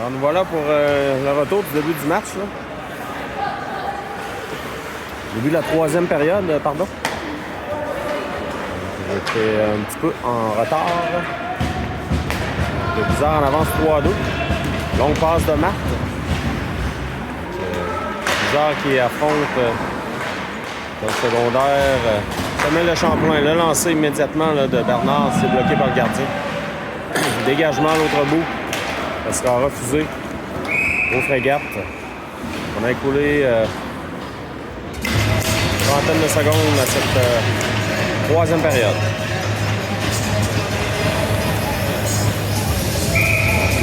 Alors, nous voilà pour le retour du début du match. Là. Début de la troisième période, pardon. J'étais un petit peu en retard. Le Bizarre en avance 3-2. Longue passe de Marthe. Bizarre qui affronte dans le secondaire. Samuel Le Champlain. Le lancé immédiatement là, de Bernard. C'est bloqué par le gardien. Dégagement à l'autre bout. Ça sera refusé aux frégates. On a écoulé une trentaine de secondes à cette troisième période.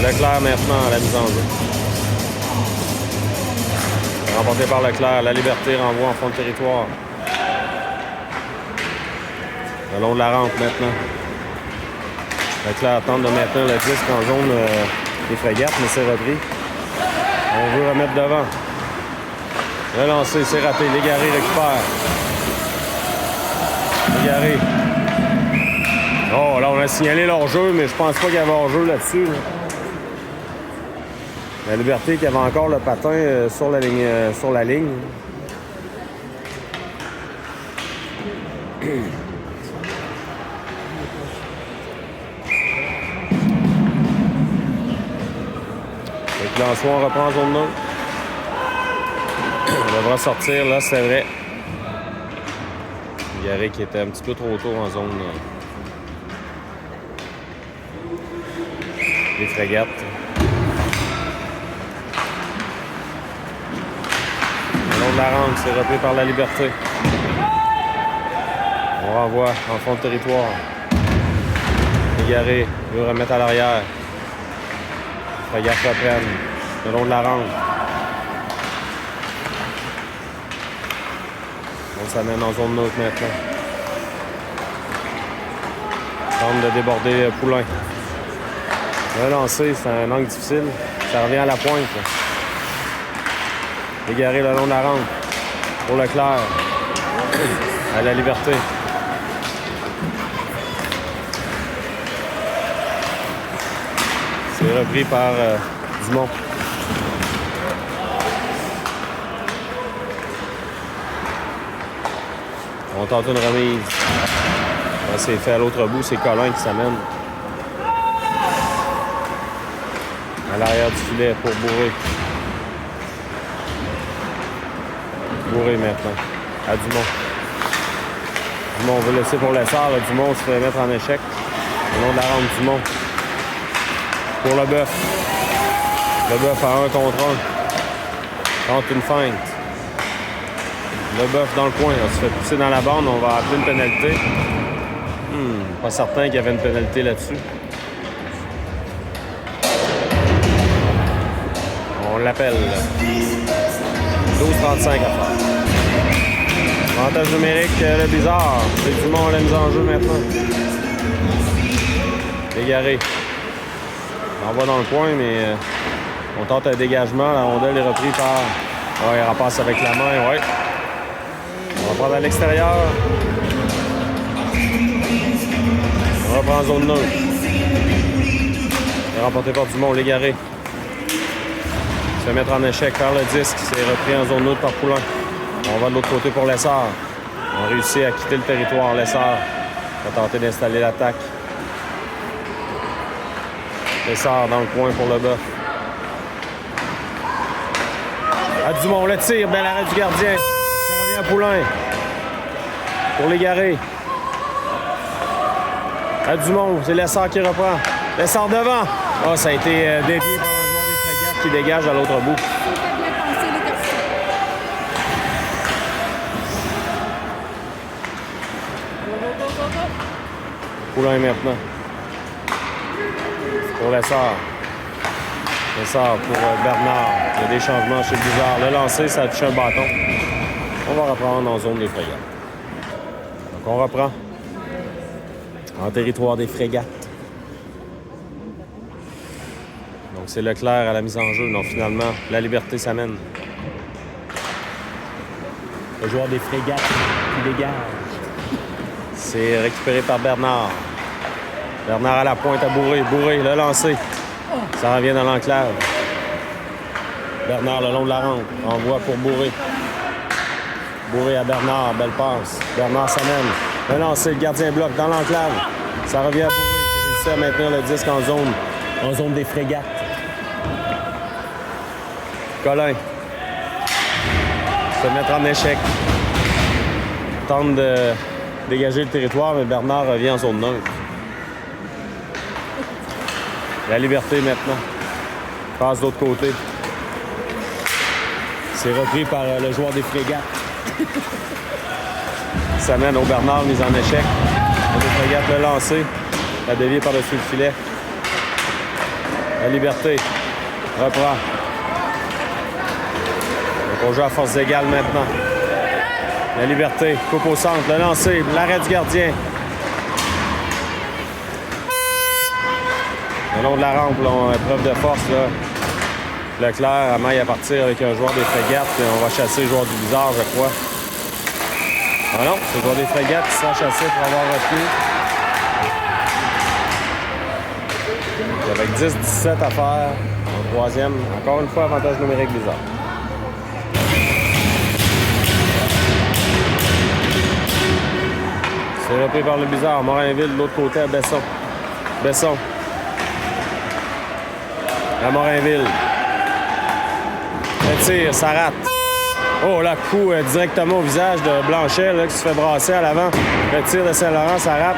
Leclerc maintenant à la mise en jeu. Remporté par Leclerc. La Liberté renvoie en fond de territoire. Le long de la rampe maintenant. Leclerc tente de maintenir le disque en zone des frégates, mais c'est repris. On veut remettre devant. Le lancer, c'est raté. Légaré récupère. Légaré. Oh, là, on a signalé leur jeu, mais je pense pas qu'il y avait hors-jeu là-dessus. Là. La Liberté qui avait encore le patin sur la ligne. Le lancement reprend en zone neutre. On devra sortir, là, c'est vrai. Garé qui était un petit peu trop tôt en zone des frégates. Le long de la rampe, c'est repris par la Liberté. On renvoie en fond de territoire. Garé veut remettre à l'arrière. Les frégates reprennent le long de la rampe. On s'amène en zone neutre maintenant. Tente de déborder Poulain. Le lancer, c'est un angle difficile. Ça revient à la pointe. Égaré le long de la rampe. Pour Leclerc. À la Liberté. C'est repris par Dumont. On tente une remise. Là, c'est fait à l'autre bout. C'est Colin qui s'amène. À l'arrière du filet pour Bourré. Bourré maintenant. À Dumont. Dumont veut laisser pour l'essor. Dumont se fait mettre en échec. Au long de la rampe, Dumont. Pour Leboeuf. Leboeuf à 1 contre 1. Tente une feinte. Leboeuf dans le coin. On se fait pousser dans la bande. On va appeler une pénalité. Pas certain qu'il y avait une pénalité là-dessus. On l'appelle. 12-35 à faire. Avantage numérique, le Bizarre. C'est Dumont à la mise en jeu maintenant. Égaré. On va dans le coin, mais on tente un dégagement. La rondelle est reprise par... Ouais, il repasse avec la main, ouais. On va prendre à l'extérieur. On reprend en zone neutre. Il est remporté par Dumont, Légaré. Se fait mettre en échec par le disque. C'est repris en zone neutre par Poulain. On va de l'autre côté pour Lessard. On réussit à quitter le territoire. Lessard va tenter d'installer l'attaque. Lessard dans le coin pour Leboeuf. À Dumont, le tir, bel arrêt du gardien. Ça revient à Poulain. Pour Légaré. À Dumont, c'est Lessard qui reprend. Lessard devant. Oh, ça a été dévié par un joueur des frégates qui dégage à l'autre bout. Poulain maintenant. Pour Lessard. Lessard pour Bernard. Il y a des changements chez Bizarre. Le lancer, ça a touché un bâton. On va reprendre en zone des frégates. Donc on reprend en territoire des frégates. Donc c'est Leclerc à la mise en jeu. Donc finalement, la Liberté s'amène. Le joueur des frégates qui dégage. C'est récupéré par Bernard. Bernard à la pointe à Bourré. Bourré, le lancer. Ça revient dans l'enclave. Bernard le long de la rampe. Envoie pour Bourré. Bourré à Bernard. Belle passe. Bernard s'amène. Le lancer. Le gardien bloque dans l'enclave. Ça revient à Bourré qui réussit à maintenir le disque en zone des frégates. Collin. Se mettre en échec. Tente de dégager le territoire, mais Bernard revient en zone neutre. La liberté maintenant. Passe de l'autre côté. C'est repris par le joueur des frégates. Ça mène au Bernard, mise en échec. Les frégates le lancer. La dévier par-dessus le filet. La liberté. Reprend. Donc on joue à force égale maintenant. La liberté. Coupe au centre. Le lancer. L'arrêt du gardien. Le long de la rampe, là, on a preuve de force. Là. Leclerc amaille à partir avec un joueur des frégates. Et on va chasser le joueur du Blizzard, je crois. Ah non, c'est le joueur des frégates qui sera chassé pour avoir repris. Avec 10-17 à faire en troisième. Encore une fois, avantage numérique Blizzard. C'est repris par le Blizzard. Morinville de l'autre côté à Besson. Besson. À Morinville. Le tir, ça rate. Oh, là, coup directement au visage de Blanchet là, qui se fait brasser à l'avant. Le tir de Saint-Laurent, ça rate.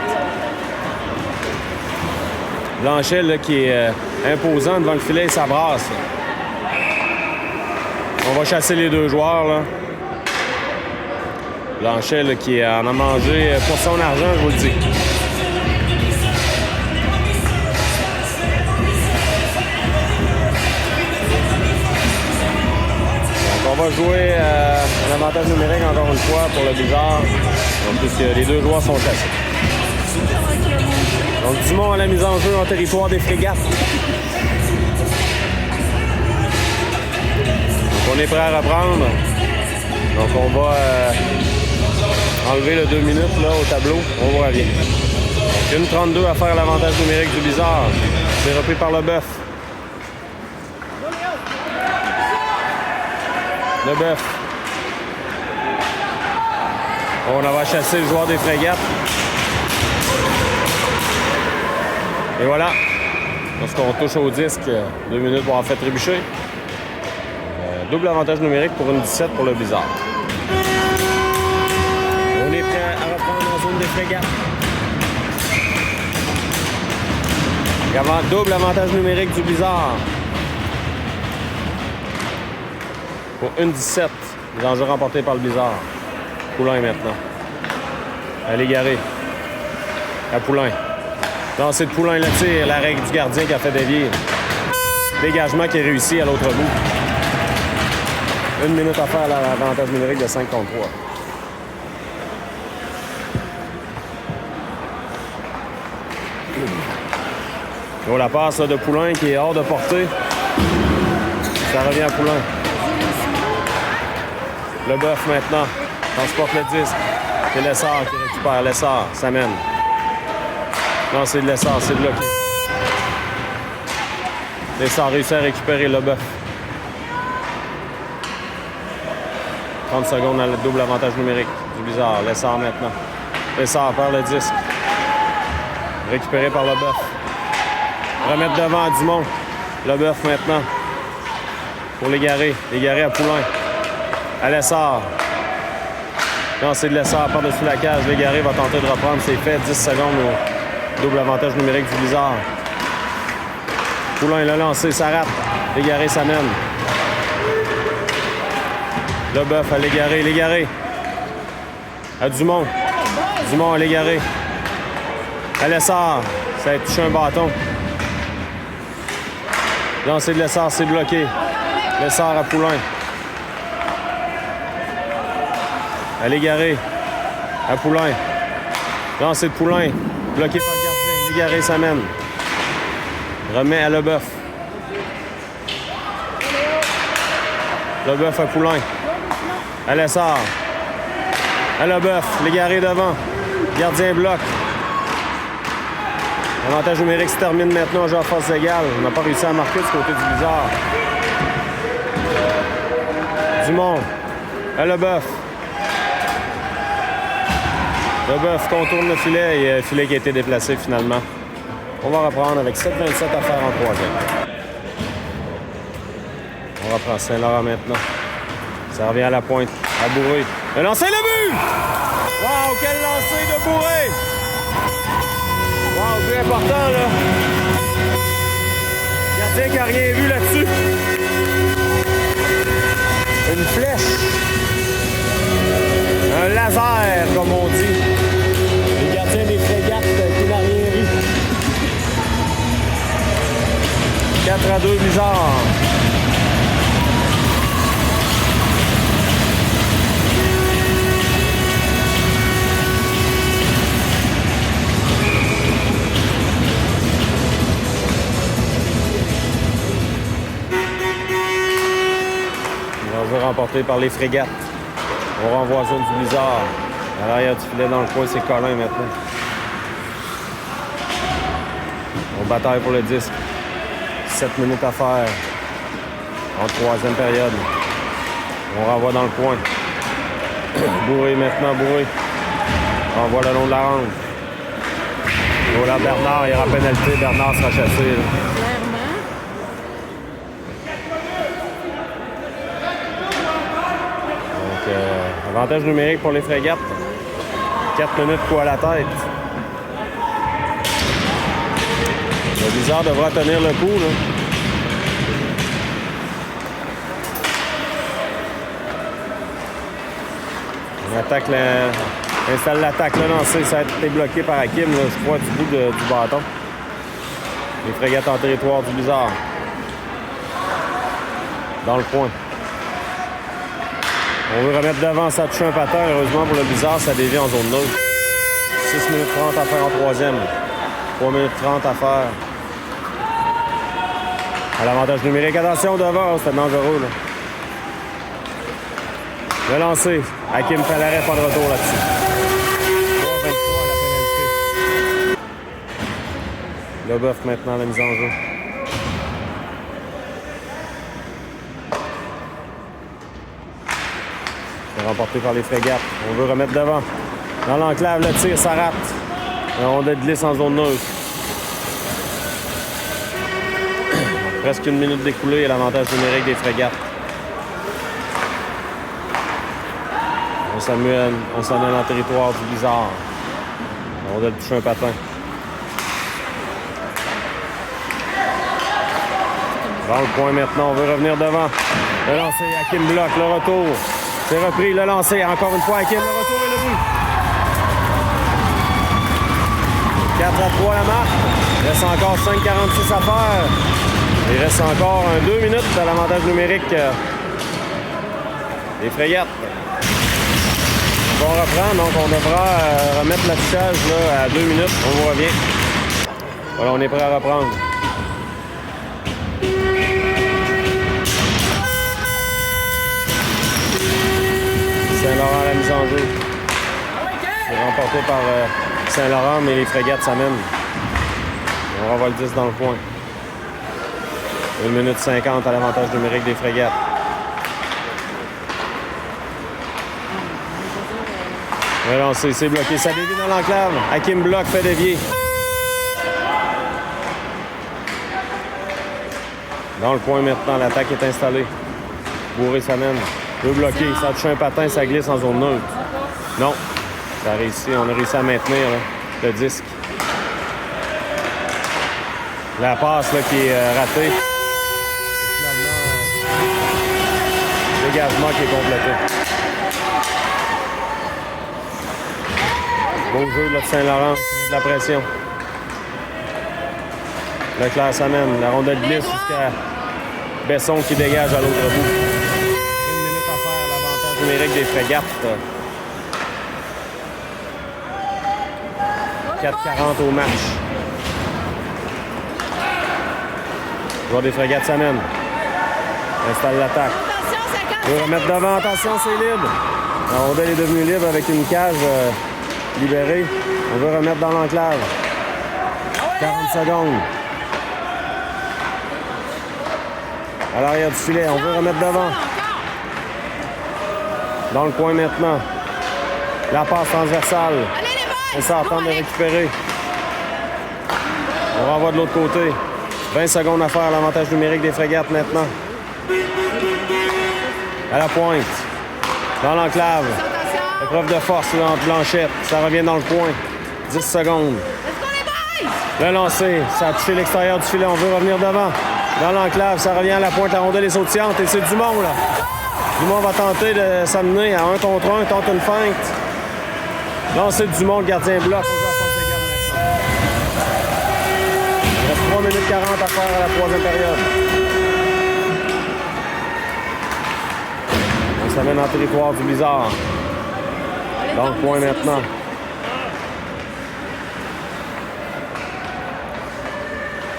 Blanchet là, qui est imposant devant le filet, ça brasse. Là. On va chasser les deux joueurs. Là. Blanchet là, qui en a mangé pour son argent, je vous le dis. On va jouer un avantage numérique encore une fois pour le Blizzard. Donc, puisque les deux joueurs sont chassés. Donc Dumont à la mise en jeu en territoire des frégates. Donc on est prêt à reprendre. Donc on va enlever le 2 minutes là, au tableau. On vous revient. Donc 1:32 à faire l'avantage numérique du Blizzard. C'est repris par Leboeuf. Leboeuf. On va chasser le joueur des frégates. Et voilà. Lorsqu'on touche au disque, 2 minutes pour en fait trébucher. Double avantage numérique pour une 17 pour le Blizzard. On est prêt à reprendre en zone des frégates. Double avantage numérique du Blizzard. Pour une 17. Les enjeux remportés par le Blizzard. Poulain maintenant. À l'égaré. À Poulain. Lancé de Poulain, le tir. La règle du gardien qui a fait dévier. Dégagement qui est réussi à l'autre bout. 1 minute à faire à l'avantage numérique de 5 contre 3. Oh, la passe là, de Poulain qui est hors de portée. Ça revient à Poulain. Leboeuf maintenant. Transporte le disque. C'est Lessard qui récupère. Lessard s'amène. Non, c'est de Lessard, c'est bloqué. Lessard réussit à récupérer Leboeuf. 30 secondes à le double avantage numérique du Blizzard. Lessard maintenant. Lessard perd le disque. Récupéré par Leboeuf. Remettre devant à Dumont. Leboeuf maintenant. Pour l'égarer. L'égarer à Poulain. À Lessard. Non, c'est de Lessard par-dessus la cage. L'égaré va tenter de reprendre. C'est fait. 10 secondes au double avantage numérique du Blizzard. Poulain l'a lancé. Ça rate. L'égaré s'amène. Leboeuf à l'égaré. L'égaré. À Dumont. Dumont à l'égaré. À Lessard. Ça a touché un bâton. Lancé de Lessard. C'est bloqué. Lessard à Poulain. À l'égaré. À Poulain. Lancé de Poulain. Bloqué par le gardien. L'égaré s'amène. Remet à Leboeuf. Leboeuf à Poulain. À Lessard. À Leboeuf. L'égaré devant. Gardien bloque. Avantage numérique se termine maintenant. Jeu à force égale. On n'a pas réussi à marquer du côté du Blizzard. Dumont. Leboeuf. Leboeuf contourne le filet et le filet qui a été déplacé finalement. On va reprendre avec 7,27 à faire en troisième. On reprend Saint-Laurent maintenant. Ça revient à la pointe. À Bourré. Le lancer, le but! Wow, quel lancer de Bourré! Wow, but important, là. Gardien qui n'a rien vu là-dessus. Une flèche. Un laser, comme on dit. Le gardien des Frégates qui n'a rien vu. 4-2, bizarre. Remporté par les Frégates. On renvoie zone du Blizzard. À l'arrière du filet dans le coin, c'est Colin maintenant. On bataille pour le disque. 7 minutes à faire. En troisième période. On renvoie dans le coin. Bourré maintenant, Bourré. On renvoie le long de la ronde. Voilà Bernard, il y aura pénalité. Bernard sera chassé. Là. Avantage numérique pour les Frégates. 4 minutes coup à la tête. Le Blizzard devra tenir le coup. Là. On attaque installe l'attaque là lancée. Ça a été bloqué par Hakim, là, je crois, du bout du bâton. Les Frégates en territoire du Blizzard. Dans le coin. On veut remettre devant, ça touche un patin. Heureusement pour le Blizzard, ça dévie en zone neutre. 6 minutes 30 à faire en troisième. 3 minutes 30 à faire. À l'avantage numérique. Attention devant, c'était dangereux. Là. Le lancer. Hakim fait l'arrêt, pas de retour là-dessus. 3-23 à la pénalité. Leboeuf maintenant, la mise en jeu. Remporté par les Frégates. On veut remettre devant. Dans l'enclave, le tir, ça rate. La rondelle glisse en zone neutre. Presque une minute d'écoulée et l'avantage numérique des Frégates. On s'en est dans le territoire du Blizzard. La rondelle touche un patin. Dans le coin maintenant, on veut revenir devant. Le lancer, Hakim bloque, le retour. C'est repris, le lancer. Encore une fois, Hakim, le retour et le but. 4-3 la marque. Il reste encore 5,46 à faire. Il reste encore 2 minutes à l'avantage numérique des Frégates. On reprend, donc on devra remettre l'affichage à 2 minutes. On vous revient. Voilà, on est prêt à reprendre. Saint-Laurent à la mise en jeu. C'est remporté par Saint-Laurent, mais les Frégates s'amènent. On renvoie le 10 dans le coin. 1 minute 50 à l'avantage numérique des Frégates. Relancé, c'est bloqué. Ça dévie dans l'enclave. Hakim bloque, fait dévier. Dans le coin maintenant, l'attaque est installée. Bourré s'amène. Deux bloqués, ça touche un patin, ça glisse en zone neutre. Non, ça a réussi, on a réussi à maintenir là, le disque. La passe là, qui est ratée. Finalement, le dégagement qui est complété. Beau jeu là, de Saint-Laurent, qui met de la pression. Leclerc s'amène, la rondelle glisse jusqu'à Besson qui dégage à l'autre bout. Numérique des Frégates. 4,40 au match. Le joueur des Frégates s'amène. Installe l'attaque. On veut remettre devant. Attention, c'est libre. La rondelle est devenue libre avec une cage libérée. On veut remettre dans l'enclave. 40 secondes. À l'arrière du filet, on veut remettre devant. Dans le coin maintenant. La passe transversale. On s'entend de récupérer. On renvoie de l'autre côté. 20 secondes à faire, l'avantage numérique des Frégates maintenant. À la pointe. Dans l'enclave. Épreuve de force là, entre Blanchette. Ça revient dans le coin. 10 secondes. Le lancer. Ça a touché l'extérieur du filet. On veut revenir devant. Dans l'enclave, ça revient à la pointe. La rondelle est sautillante. Et c'est Dumont, là. Dumont va tenter de s'amener à 1 contre 1. Tente une feinte. Lancer de Dumont, le gardien bloc. On joue à force égale maintenant. Il reste 3 minutes 40 à faire à la troisième période. On s'amène dans le territoire du Blizzard. Dans le coin maintenant.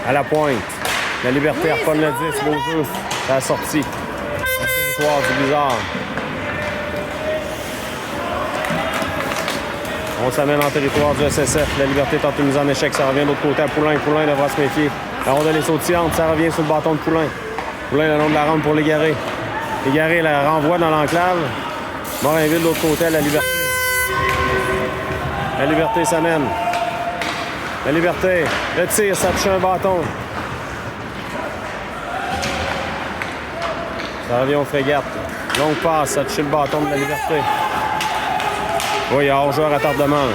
À la pointe. La Liberté reprenne le 10. Beau jeu. C'est la sortie. Dans le territoire du Blizzard. On s'amène en territoire du SSF. La Liberté tente une mise en échec. Ça revient de l'autre côté à Poulain. Poulain devra se méfier. La rondelle est sautillante. Ça revient sur le bâton de Poulain. Poulain le long de la rampe pour l'Égaré. L'Égaré la renvoie dans l'enclave. Morinville de l'autre côté à la Liberté. La Liberté s'amène. La Liberté. Le tir, ça touche un bâton. Ça revient aux Frégates. Longue passe, ça touche le bâton de la Liberté. Oui, il y a hors-jeu à retardement.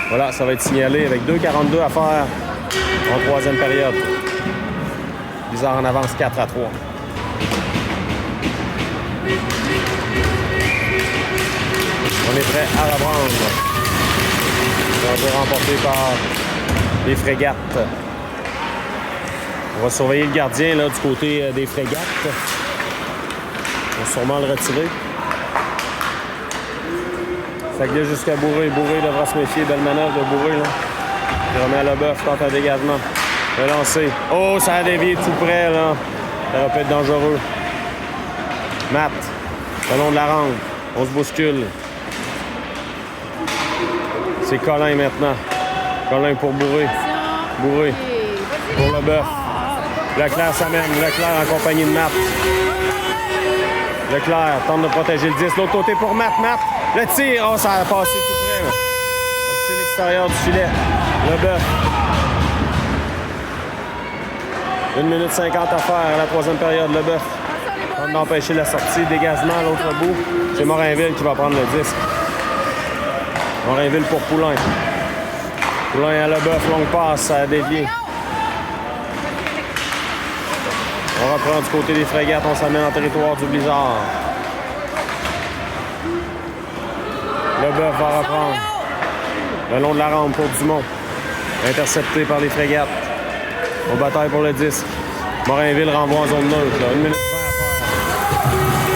Voilà, ça va être signalé avec 2,42 à faire en troisième période. Blizzard en avance 4-3. On est prêt à reprendre. On va remporté par les Frégates. On va surveiller le gardien là, du côté des Frégates. On va sûrement le retirer. Ça glisse jusqu'à Bourré. Bourré devra se méfier. Belle manœuvre de Bourré. Là. Il remet à Leboeuf, tente un dégagement. Le lancer. Oh, ça a dévié tout près. Là. Ça va peut être dangereux. Matt, le long de la rampe. On se bouscule. C'est Colin maintenant. Colin pour Bourré. Bourré pour Leboeuf. Leclerc s'amène. Leclerc en compagnie de Matt. Leclerc tente de protéger le 10. L'autre côté pour Matt. Matt. Le tir. Oh, ça a passé tout près. Là. C'est l'extérieur du filet. Leboeuf. 1 minute 50 à faire à la troisième période. Leboeuf tente d'empêcher la sortie. Dégagement à l'autre bout. C'est Morinville qui va prendre le disque. Morinville pour Poulain. Poulain à Leboeuf. Longue passe. Ça a dévié. On reprend du côté des Frégates. On s'amène en territoire du Blizzard. Leboeuf va reprendre. Le long de la rampe pour Dumont. Intercepté par les Frégates. On bataille pour le disque. Morinville renvoie en zone neutre. Là. 1 minute 20 à faire.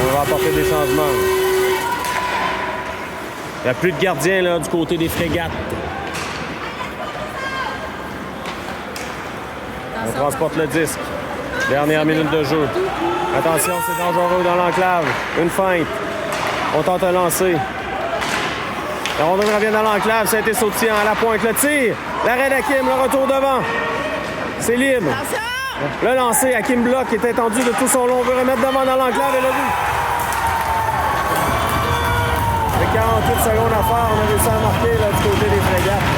On va apporter des changements. Il n'y a plus de gardiens là, du côté des Frégates. On transporte le disque. Dernière minute de jeu. Attention, c'est dangereux dans l'enclave. Une feinte. On tente un lancer. La rondelle revient dans l'enclave. Ça a été sautillant à la pointe. Le tir. L'arrêt d'Hakim. Le retour devant. C'est libre. Le lancer. Hakim bloc est étendu de tout son long. On veut remettre devant dans l'enclave et le but. Avec 48 secondes à faire, on a réussi à marquer là, du côté des Frégates.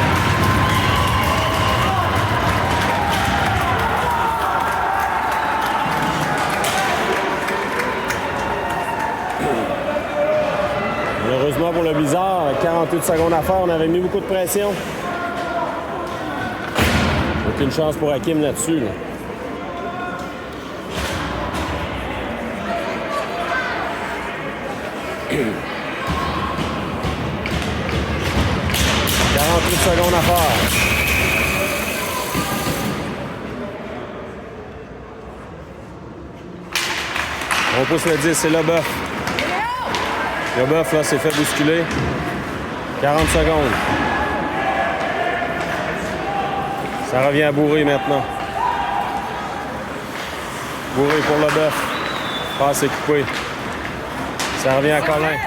Malheureusement pour le Blizzard, 48 secondes à faire, on avait mis beaucoup de pression. Aucune chance pour Hakim là-dessus. Là. Secondes à faire. On pousse le 10, c'est Leboeuf. Leboeuf, là, s'est fait bousculer. 40 secondes. Ça revient à Bourré maintenant. Bourré pour Leboeuf. Passe est coupé. Ça revient à Colin.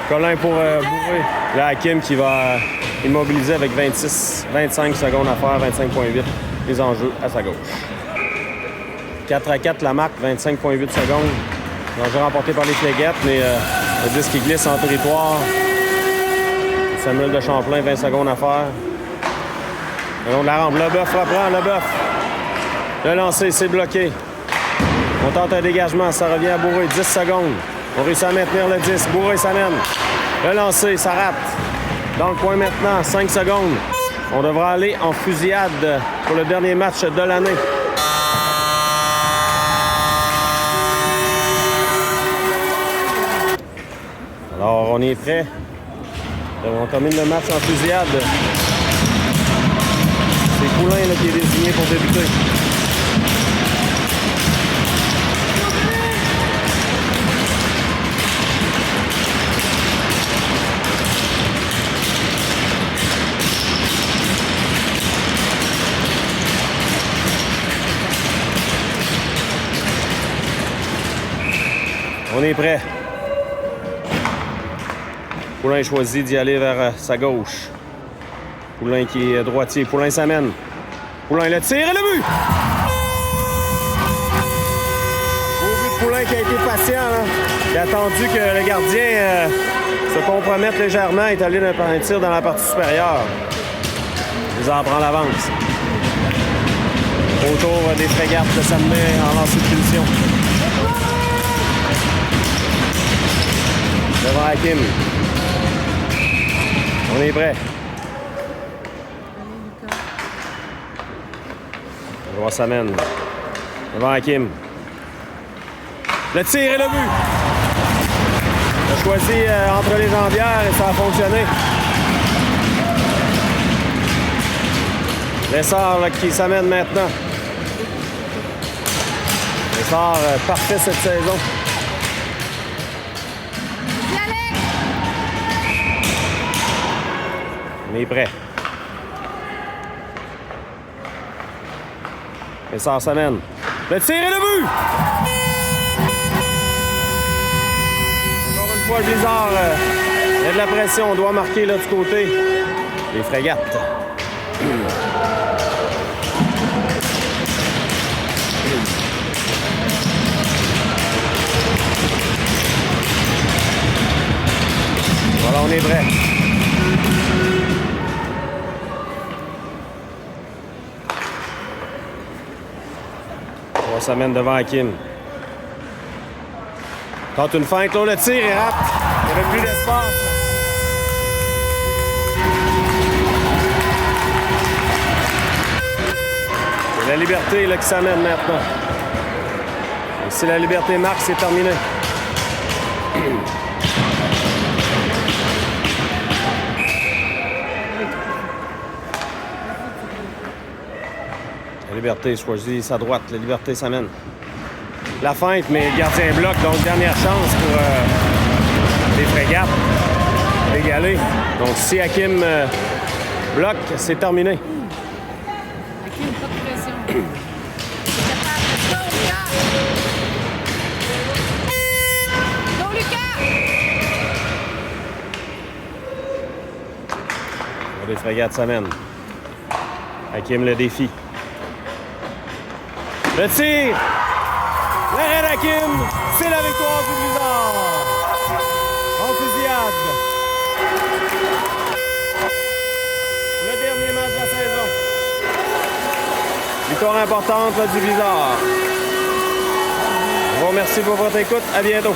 Colin pour Bourré. Là, Hakim qui va immobiliser avec 25 secondes à faire, 25,8. Les enjeux à sa gauche. 4-4 la marque, 25,8 secondes. Danger remporté par les Fléguettes, mais le disque qui glisse en territoire. Samuel de Champlain, 20 secondes à faire. Le long de la rampe, Leboeuf reprend, Leboeuf. Le lancer, c'est bloqué. On tente un dégagement, ça revient à Bourré, 10 secondes. On réussit à maintenir le 10. Bourré s'amène. Le lancer, ça rate. Dans le coin maintenant, 5 secondes. On devra aller en fusillade pour le dernier match de l'année. Alors, on est prêt. On termine le match en fusillade. C'est Poulain là, qui est désigné pour débuter. On est prêt. Poulain choisit d'y aller vers sa gauche. Poulain qui est droitier. Poulain s'amène. Poulain le tire et le but! Beau but de Poulain qui a été patient. Là. Il a attendu que le gardien se compromette légèrement et est allé d'un tir dans la partie supérieure. Il en prend l'avance. Autour des Frégates de s'amener en lancer de punition. Devant Hakim. On est prêt. Le joueur s'amène. Devant Hakim. Le tir et le but. Il a choisi entre les jambières et ça a fonctionné. Lessard qui s'amène maintenant. Lessard parfait cette saison. On est prêt. Lessard s'amène. Le tir et le but! Encore une fois, le Blizzard. Il y a de la pression. On doit marquer là du côté des Frégates. Voilà, on est prêt. On s'amène devant Hakim. Tente une feinte, là, le tir et rate. Il n'y avait plus d'espace. C'est la Liberté là, qui s'amène maintenant. Et si la Liberté marque, c'est terminé. La Liberté choisit sa droite. La Liberté s'amène. La feinte, mais le gardien bloque. Donc, dernière chance pour les Frégates d'égaler. Donc, si Hakim bloque, c'est terminé. Hakim, pas de pression. Go, Lucas! Les Frégates s'amènent. Hakim le défi. Le tir! L'arrêt d'Hakim! C'est la victoire du Blizzard! En fusillade! Le dernier match de la saison. Victoire importante là, du Blizzard. Je vous remercie pour votre écoute. À bientôt.